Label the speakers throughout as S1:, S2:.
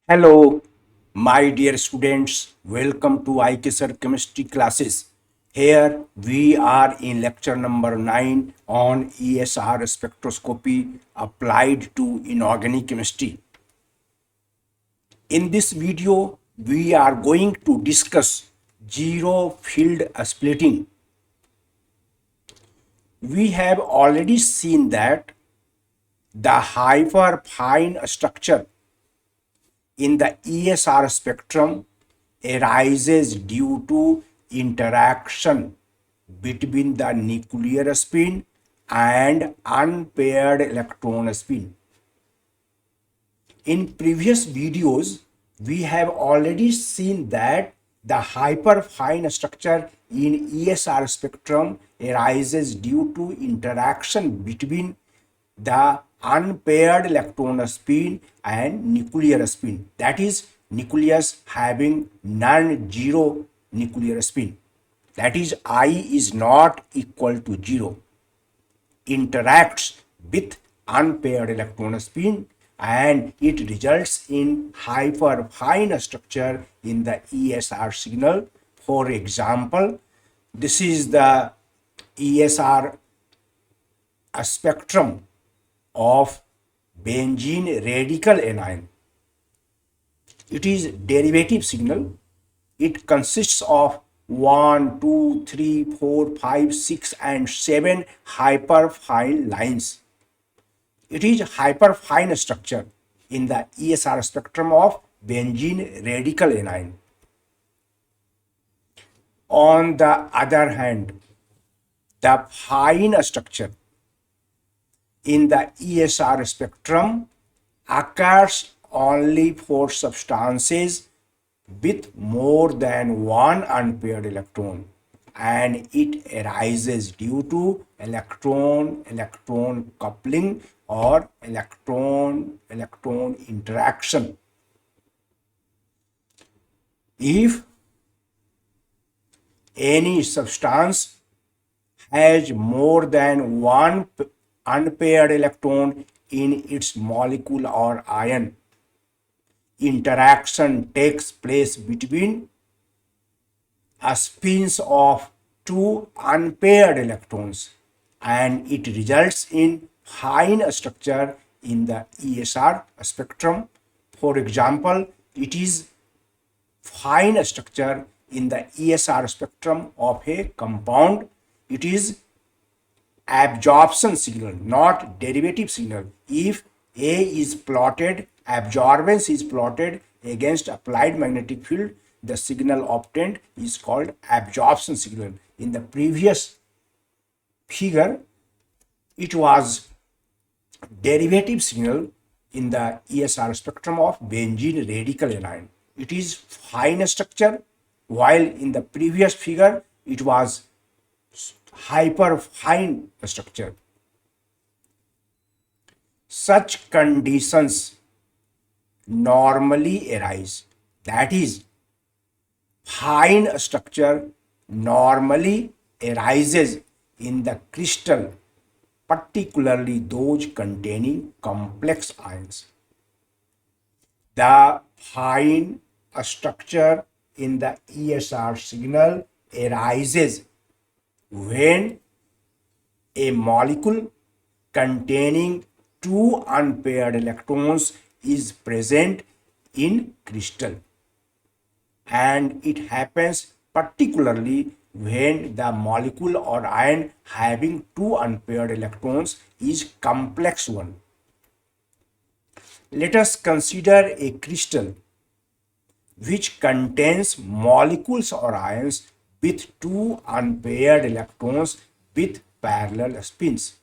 S1: Hello, my dear students. Welcome to IKSR chemistry classes. Here we are in lecture number 9 on ESR spectroscopy applied to inorganic chemistry. In this video, we are going to discuss zero field splitting. We have already seen that the hyperfine structure in the ESR spectrum arises due to interaction between the nuclear spin and unpaired electron spin. In previous videos, we have already seen that the hyperfine structure in ESR spectrum arises due to interaction between the unpaired electron spin and nuclear spin. That is, nucleus having non-zero nuclear spin. That is, I is not equal to 0. Interacts with unpaired electron spin and it results in hyperfine structure in the ESR signal. For example, this is the ESR spectrum of benzene radical anion. It is derivative signal. It consists of 1, 2, 3, 4, 5, 6 and 7 hyperfine lines. It is hyperfine structure in the ESR spectrum of benzene radical anion. On the other hand, the fine structure in the ESR spectrum occurs only for substances with more than one unpaired electron, and it arises due to electron-electron coupling or electron-electron interaction. If any substance has more than one unpaired electron in its molecule or ion, interaction takes place between spins of two unpaired electrons and it results in fine structure in the ESR spectrum. For example, it is fine structure in the ESR spectrum of a compound. It is absorption signal, not derivative signal. If A is plotted, absorbance is plotted against applied magnetic field, the signal obtained is called absorption signal. In the previous figure, it was derivative signal in the ESR spectrum of benzene radical anion. It is fine structure, while in the previous figure it was hyperfine structure. Such conditions normally arise. That is, fine structure normally arises in the crystal, particularly those containing complex ions. The fine structure in the ESR signal arises when a molecule containing two unpaired electrons is present in crystal, and it happens particularly when the molecule or ion having two unpaired electrons is complex one. Let us consider a crystal which contains molecules or ions with two unpaired electrons with parallel spins.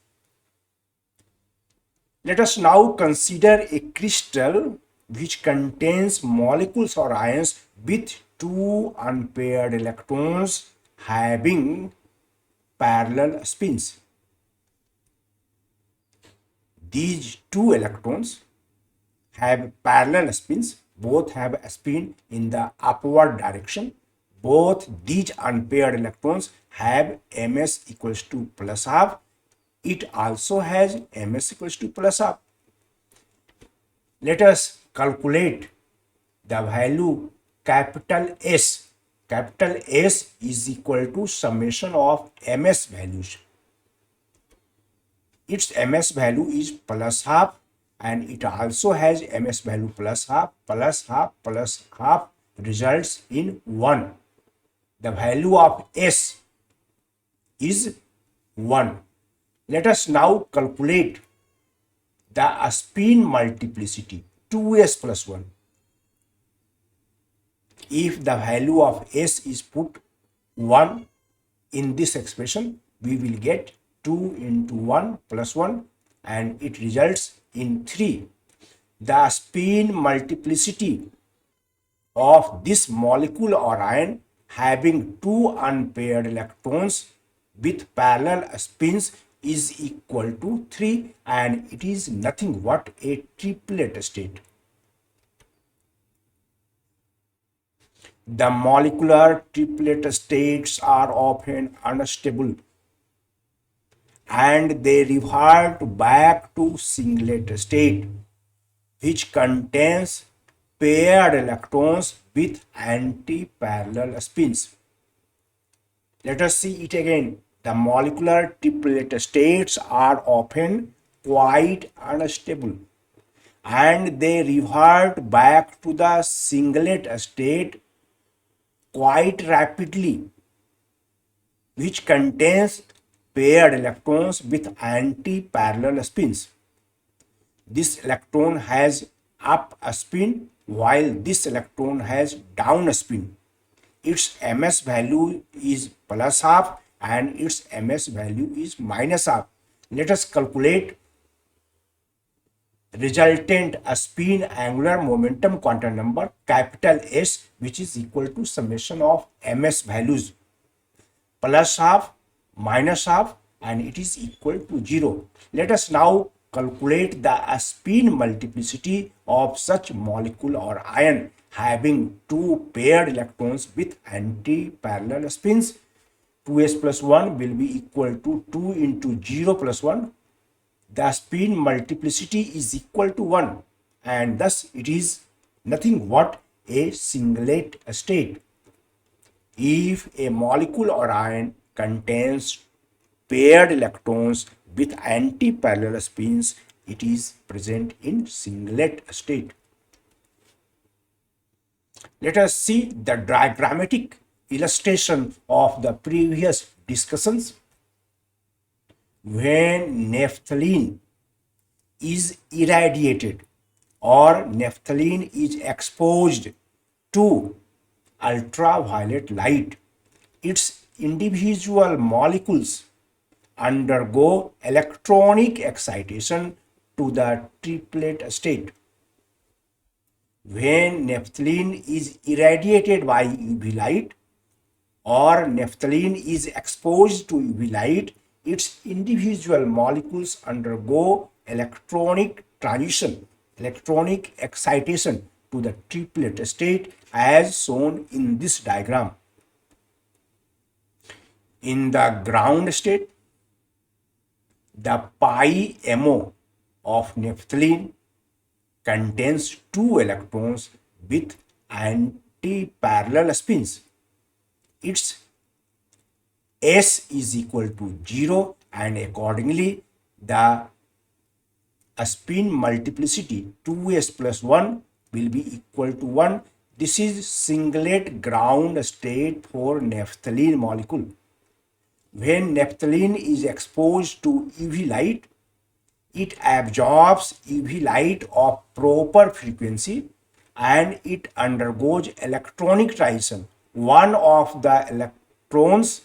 S1: Let us now consider a crystal which contains molecules or ions with two unpaired electrons having parallel spins. These two electrons have parallel spins, both have a spin in the upward direction. Both these unpaired electrons have ms equals to plus half. It also has ms equals to plus half. Let us calculate the value capital S is equal to summation of ms values. Its ms value is plus half, and it also has ms value plus half results in 1. The value of S is 1. Let us now calculate the spin multiplicity 2s plus 1. If the value of S is put 1 in this expression, we will get 2 into 1 plus 1, and it results in 3. The spin multiplicity of this molecule or ion having two unpaired electrons with parallel spins is equal to 3, and it is nothing but a triplet state. The molecular triplet states are often unstable and they revert back to singlet state, which contains paired electrons with anti-parallel spins. Let us see it again. The molecular triplet states are often quite unstable and they revert back to the singlet state quite rapidly, which contains paired electrons with anti-parallel spins. This electron has up spin while this electron has down spin. Its ms value is plus half and its ms value is minus half. Let us calculate resultant spin angular momentum quantum number capital S, which is equal to summation of ms values plus half minus half, and it is equal to 0. Let us now calculate the spin multiplicity of such molecule or ion having two paired electrons with anti-parallel spins. 2s plus 1 will be equal to 2 into 0 plus 1. The spin multiplicity is equal to 1, and thus it is nothing but a singlet state. If a molecule or ion contains paired electrons with anti-parallel spins, it is present in singlet state. Let us see the diagrammatic illustration of the previous discussions. When naphthalene is irradiated or naphthalene is exposed to ultraviolet light, its individual molecules undergo electronic excitation to the triplet state. When naphthalene is irradiated by UV light or naphthalene is exposed to UV light, its individual molecules undergo electronic excitation to the triplet state as shown in this diagram. In the ground state, the pi MO of naphthalene contains two electrons with anti-parallel spins. Its S is equal to 0, and accordingly the spin multiplicity 2s plus 1 will be equal to 1. This is singlet ground state for naphthalene molecule. When naphthalene is exposed to UV light, it absorbs UV light of proper frequency and it undergoes electronic transition. One of the electrons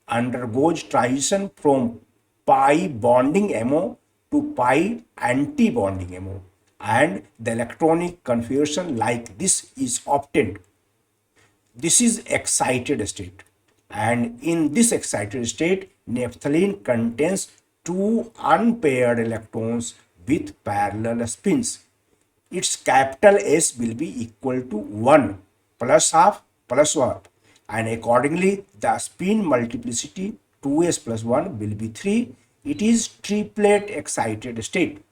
S1: undergoes transition from pi bonding MO to pi anti-bonding MO, and the electronic configuration like this is obtained. This is excited state, and in this excited state, naphthalene contains two unpaired electrons with parallel spins. Its capital S will be equal to 1 plus half plus 1, and accordingly the spin multiplicity 2s plus 1 will be 3. It is triplet excited state.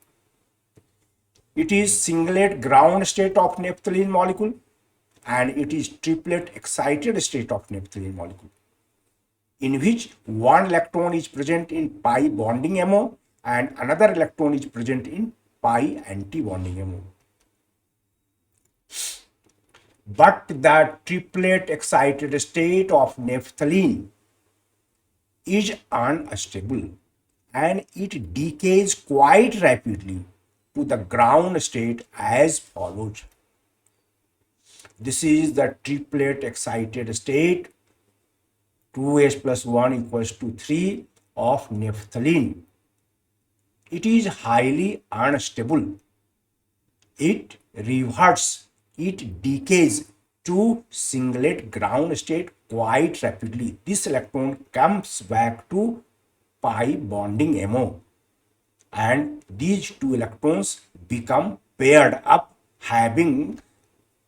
S1: It is singlet ground state of naphthalene molecule, and it is triplet excited state of naphthalene molecule, in which one electron is present in pi bonding MO and another electron is present in pi anti-bonding MO. But the triplet excited state of naphthalene is unstable and it decays quite rapidly to the ground state as follows. This is the triplet excited state, 2s plus 1 equals to 3 of naphthalene. It is highly unstable. It reverts, it decays to singlet ground state quite rapidly. This electron comes back to pi bonding MO, and these two electrons become paired up having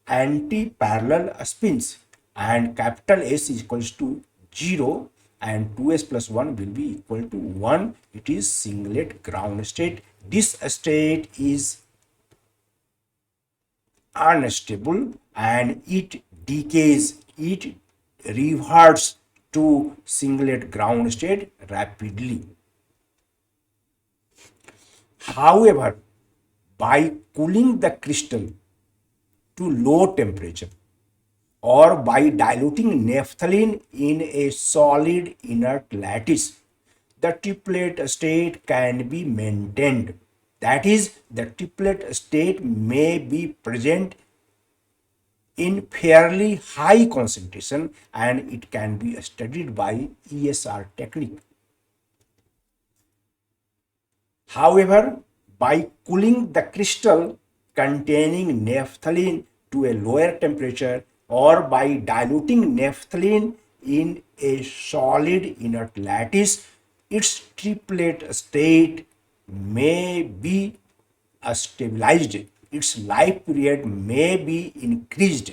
S1: anti-parallel spins, and capital S is equals to 0 and 2s plus 1 will be equal to 1. It is singlet ground state. This state is unstable and it decays, it reverts to singlet ground state rapidly. However, by cooling the crystal to low temperature or by diluting naphthalene in a solid inert lattice, the triplet state can be maintained. That is, the triplet state may be present in fairly high concentration and it can be studied by ESR technique. However, by cooling the crystal containing naphthalene to a lower temperature or by diluting naphthalene in a solid inert lattice, its triplet state may be stabilized. Its life period may be increased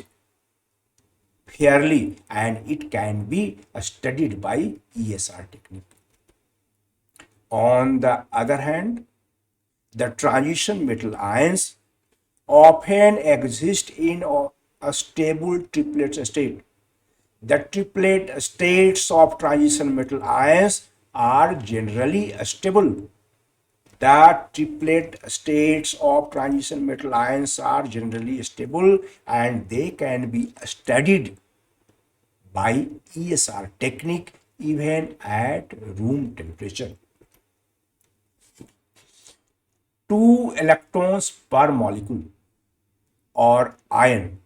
S1: fairly and it can be studied by ESR technique. On the other hand, the transition metal ions often exist in a stable triplet state. The triplet states of transition metal ions are generally stable. The triplet states of transition metal ions are generally stable and they can be studied by ESR technique even at room temperature. 2 electrons per molecule or ion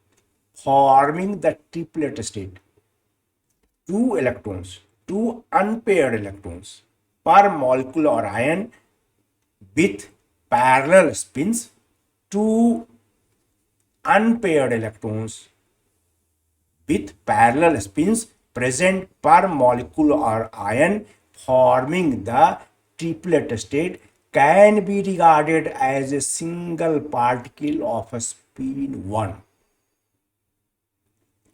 S1: forming the triplet state. 2 electrons, 2 unpaired electrons per molecule or ion with parallel spins, 2 unpaired electrons with parallel spins present per molecule or ion forming the triplet state can be regarded as a single particle of a spin 1.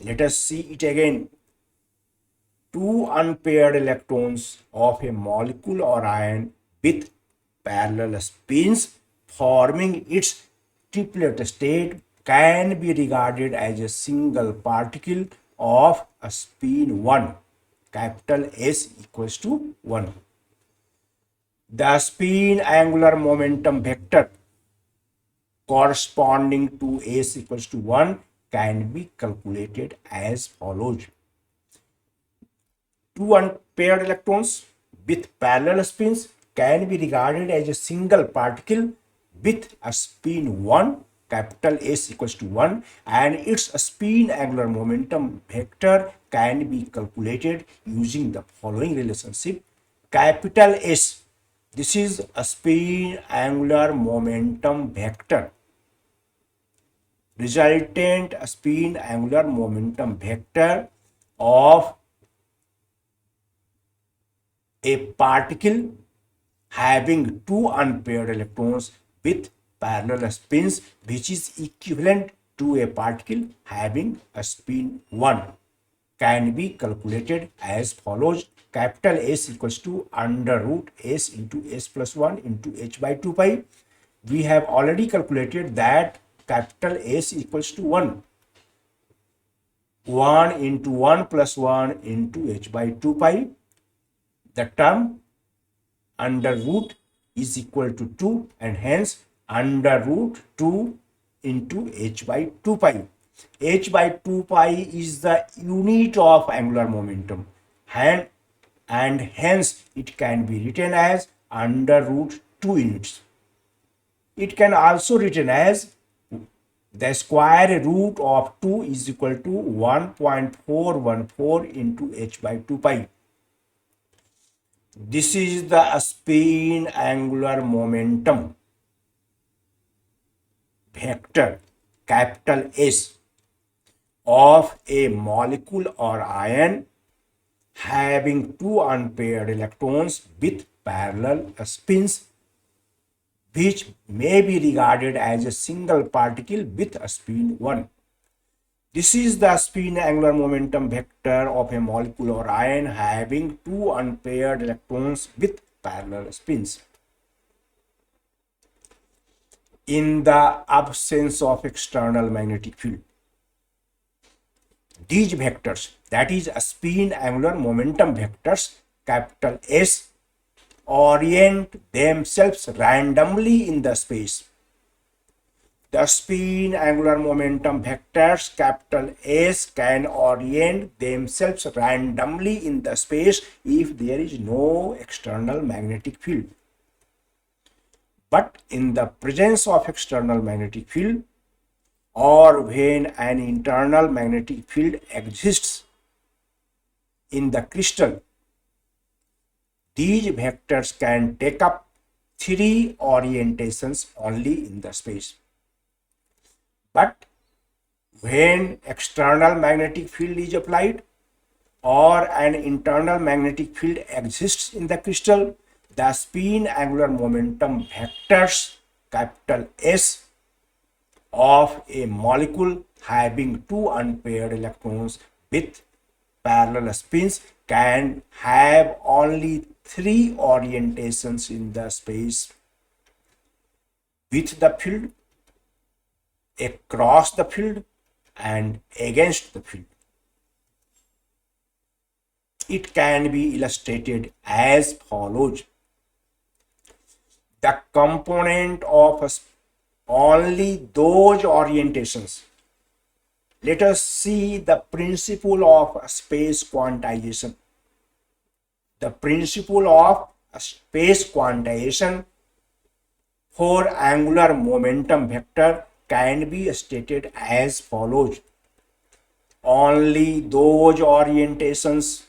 S1: Let us see it again. 2 unpaired electrons of a molecule or ion with parallel spins forming its triplet state can be regarded as a single particle of a spin 1, capital S equals to 1. The spin angular momentum vector corresponding to S equals to 1 can be calculated as follows. 2 unpaired electrons with parallel spins can be regarded as a single particle with a spin 1, capital S equals to 1, and its spin angular momentum vector can be calculated using the following relationship. Capital S, this is a spin angular momentum vector. Resultant spin angular momentum vector of a particle having 2 unpaired electrons with parallel spins, which is equivalent to a particle having a spin 1, can be calculated as follows. Capital S equals to under root S into S plus 1 into H by 2 pi. we have already calculated that capital S equals to 1. 1 into 1 plus 1 into h by 2 pi. The term under root is equal to 2 and hence under root 2 into h by 2 pi. H by 2 pi is the unit of angular momentum and hence it can be written as under root 2 units. It can also written as the square root of 2 is equal to 1.414 into h by 2 pi. This is the spin angular momentum vector capital S of a molecule or ion having two unpaired electrons with parallel spins, which may be regarded as a single particle with a spin 1. This is the spin angular momentum vector of a molecule or ion having two unpaired electrons with parallel spins. In the absence of external magnetic field, these vectors, that is spin angular momentum vectors capital S, orient themselves randomly in the space. The spin angular momentum vectors capital S can orient themselves randomly in the space if there is no external magnetic field. But in the presence of external magnetic field, or when an internal magnetic field exists in the crystal, these vectors can take up three orientations only in the space. But when external magnetic field is applied or an internal magnetic field exists in the crystal, the spin angular momentum vectors capital S of a molecule having two unpaired electrons with parallel spins can have only three orientations in the space: with the field, across the field, and against the field. It can be illustrated as follows. The component of only those orientations. Let us see the principle of space quantization. The principle of space quantization for angular momentum vector can be stated as follows. Only those orientations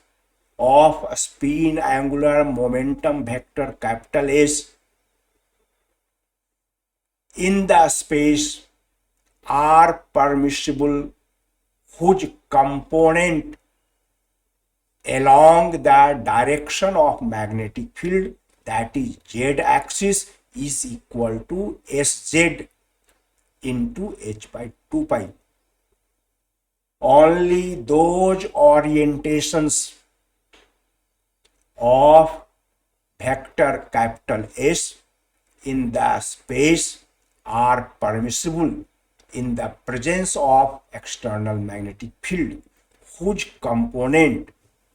S1: of spin angular momentum vector capital S in the space are permissible whose component along the direction of magnetic field, that is z axis, is equal to Sz into h by 2 pi. Only those orientations of vector capital S in the space are permissible in the presence of external magnetic field whose component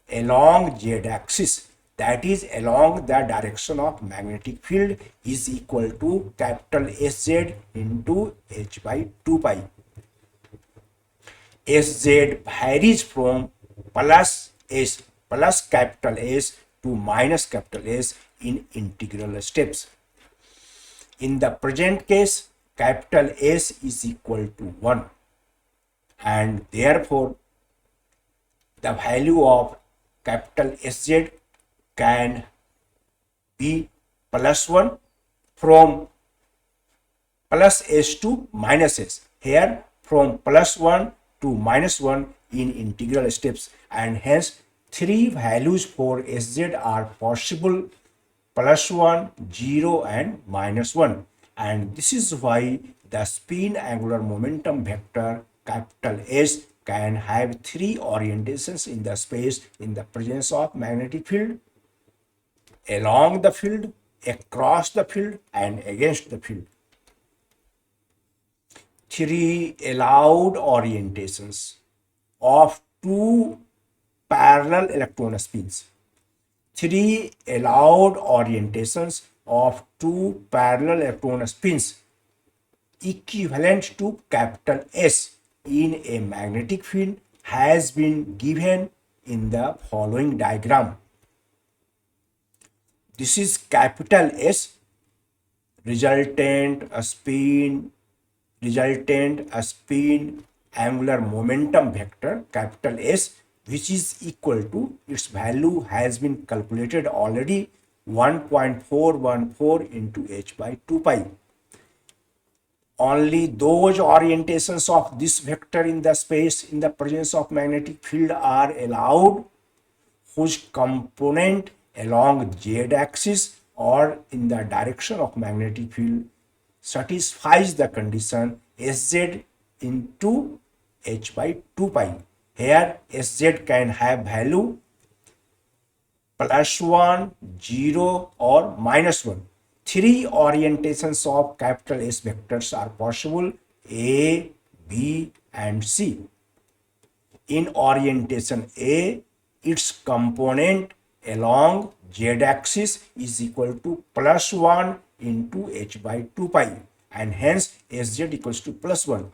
S1: along z-axis, that is along the direction of magnetic field, is equal to capital Sz into h by 2 pi. Sz varies from plus S plus capital S to minus capital S in integral steps. In the present case, capital S is equal to 1 and therefore the value of capital Sz can be plus 1 from plus S to minus S. Here from plus 1 to minus 1 in integral steps, and hence three values for Sz are possible: plus 1, 0 and minus 1. And this is why the spin angular momentum vector capital S can have three orientations in the space in the presence of magnetic field, along the field, across the field and against the field. three allowed orientations of two parallel electron spins. Three allowed orientations of two parallel electron spins equivalent to capital S in a magnetic field has been given in the following diagram. This is capital S, resultant a spin angular momentum vector capital S, which is equal to, its value has been calculated already, 1.414 into h by 2 pi. Only those orientations of this vector in the space in the presence of magnetic field are allowed whose component along z axis or in the direction of magnetic field satisfies the condition Sz into h by 2 pi. Here Sz can have value +1, 0 or -1. Three orientations of capital S vectors are possible: A, B and C. In orientation A, its component along z-axis is equal to +1 into h by 2 pi and hence Sz equals to +1.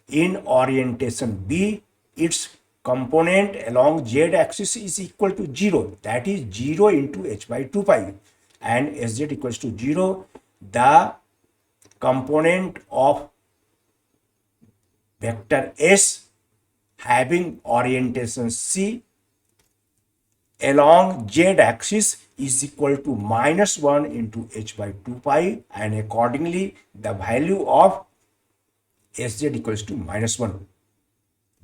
S1: In orientation B, its component along z-axis is equal to 0, that is 0 into h by 2 pi and Sz equals to 0. The component of vector S having orientation C along z-axis is equal to -1 into h by 2 pi and accordingly the value of Sz equals to -1.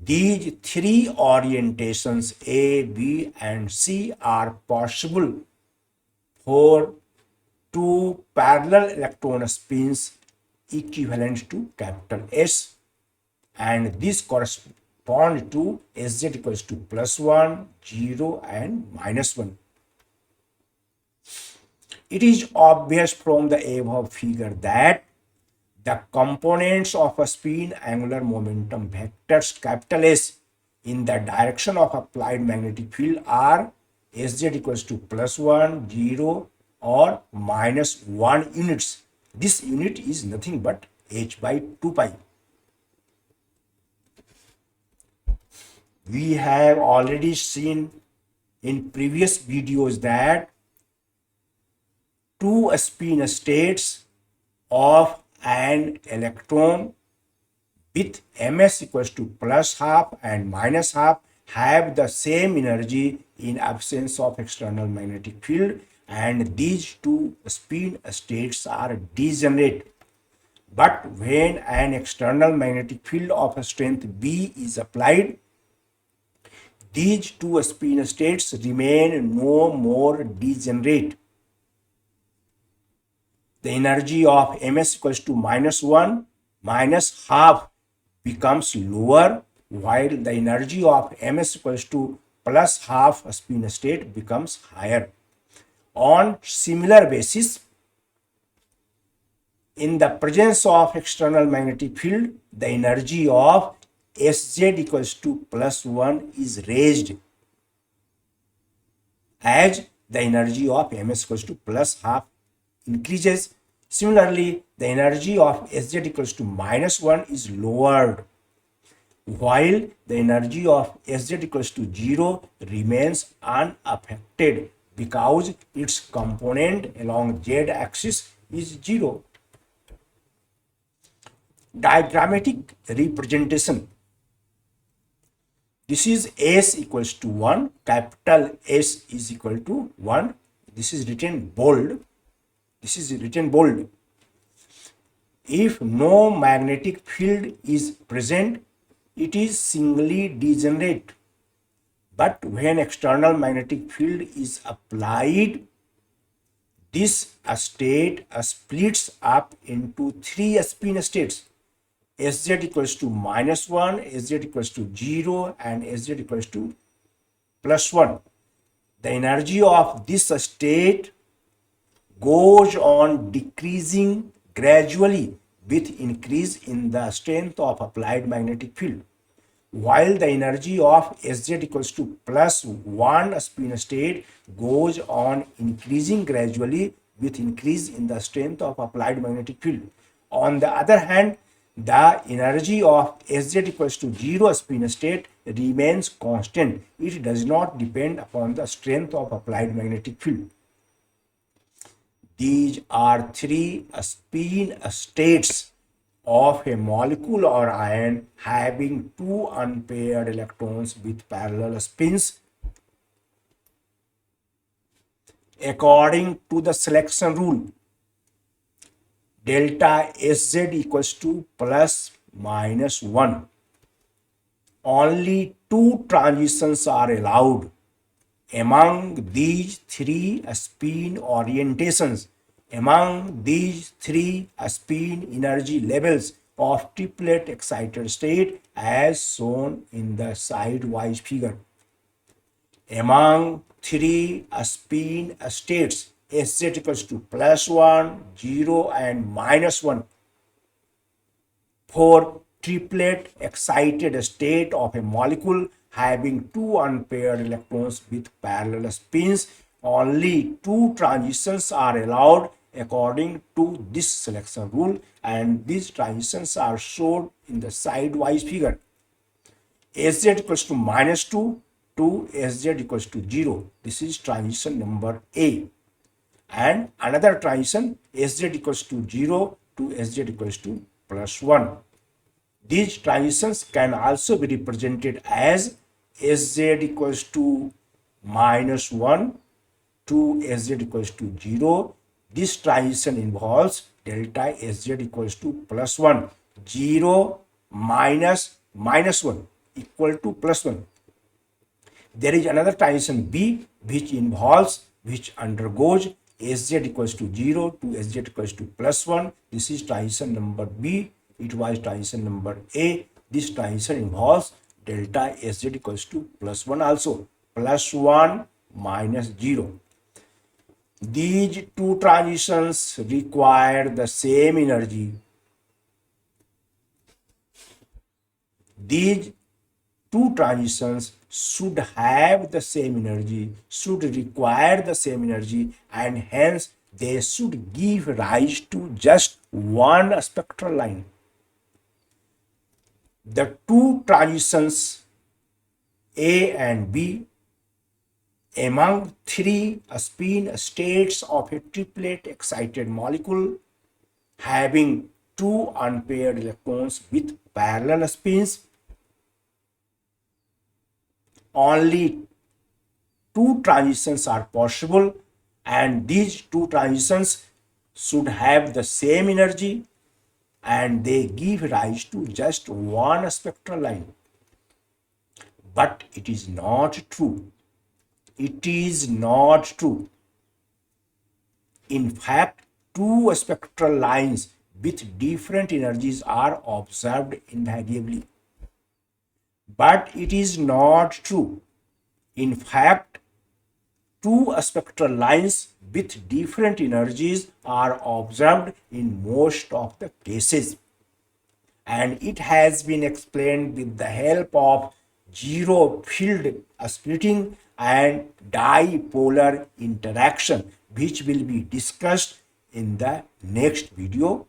S1: These three orientations A, B and C are possible for two parallel electron spins equivalent to capital S, and this corresponds to Sz equals to +1, 0 and -1. It is obvious from the above figure that the components of a spin angular momentum vectors capital S in the direction of applied magnetic field are Sz equals to +1, 0 or -1 units. This unit is nothing but h by 2 pi. We have already seen in previous videos that two spin states of an electron with ms equals to +½ and -½ have the same energy in absence of external magnetic field, and these two spin states are degenerate. But when an external magnetic field of strength B is applied, these two spin states remain no more degenerate. The energy of ms equals to -1 -½ becomes lower, while the energy of ms equals to +½ spin state becomes higher. On similar basis, in the presence of external magnetic field, the energy of Sz equals to +1 is raised as the energy of ms equals to +½ increases. Similarly, the energy of Sz equals to -1 is lowered, while the energy of Sz equals to 0 remains unaffected because its component along z-axis is 0. Diagrammatic representation. This is S equals to 1, capital S is equal to 1. This is written bold. This is written bold. If no magnetic field is present, it is singly degenerate. But when external magnetic field is applied, this state splits up into three spin states: Sz equals to -1, Sz equals to 0 and Sz equals to +1. The energy of this state goes on decreasing gradually with increase in the strength of applied magnetic field, while the energy of Sz equals to plus 1 spin state goes on increasing gradually with increase in the strength of applied magnetic field. On the other hand, the energy of Sz equals to 0 spin state remains constant. It does not depend upon the strength of applied magnetic field. These are three spin states of a molecule or ion having two unpaired electrons with parallel spins. According to the selection rule, delta Sz equals to plus minus 1. Only two transitions are allowed among these three spin orientations, among these three spin energy levels of triplet excited state as shown in the sidewise figure. Among three spin states, Sz equals to plus 1, 0 and minus 1, for triplet excited state of a molecule having two unpaired electrons with parallel spins, only two transitions are allowed according to this selection rule, and these transitions are shown in the sidewise figure. Sz equals to minus 2 to Sz equals to 0. This is transition number A. And another transition, Sz equals to 0 to Sz equals to plus 1. These transitions can also be represented as Sz equals to minus 1 to Sz equals to 0. This transition involves delta Sz equals to plus 1. 0 minus minus 1 equal to plus 1. There is another transition B which undergoes Sz equals to 0 to Sz equals to plus 1. This is transition number B. It was transition number A. This transition involves delta Sz equals to plus 1 also. Plus 1 minus 0. These two transitions require the same energy. These two transitions should have the same energy, should require the same energy, and hence they should give rise to just one spectral line. The two transitions A and B among three spin states of a triplet excited molecule having two unpaired electrons with parallel spins, only two transitions are possible, and these two transitions should have the same energy and they give rise to just one spectral line. But it is not true. It is not true. In fact, two spectral lines with different energies are observed invariably. But it is not true. In fact, two spectral lines with different energies are observed in most of the cases. And it has been explained with the help of zero field splitting and dipolar interaction, which will be discussed in the next video.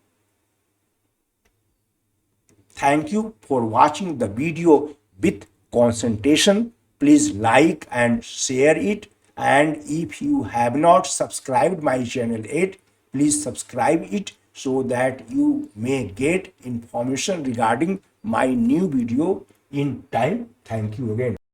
S1: Thank you for watching the video with concentration. Please like and share it, and if you have not subscribed my channel yet, please subscribe it so that you may get information regarding my new video in time. Thank you again.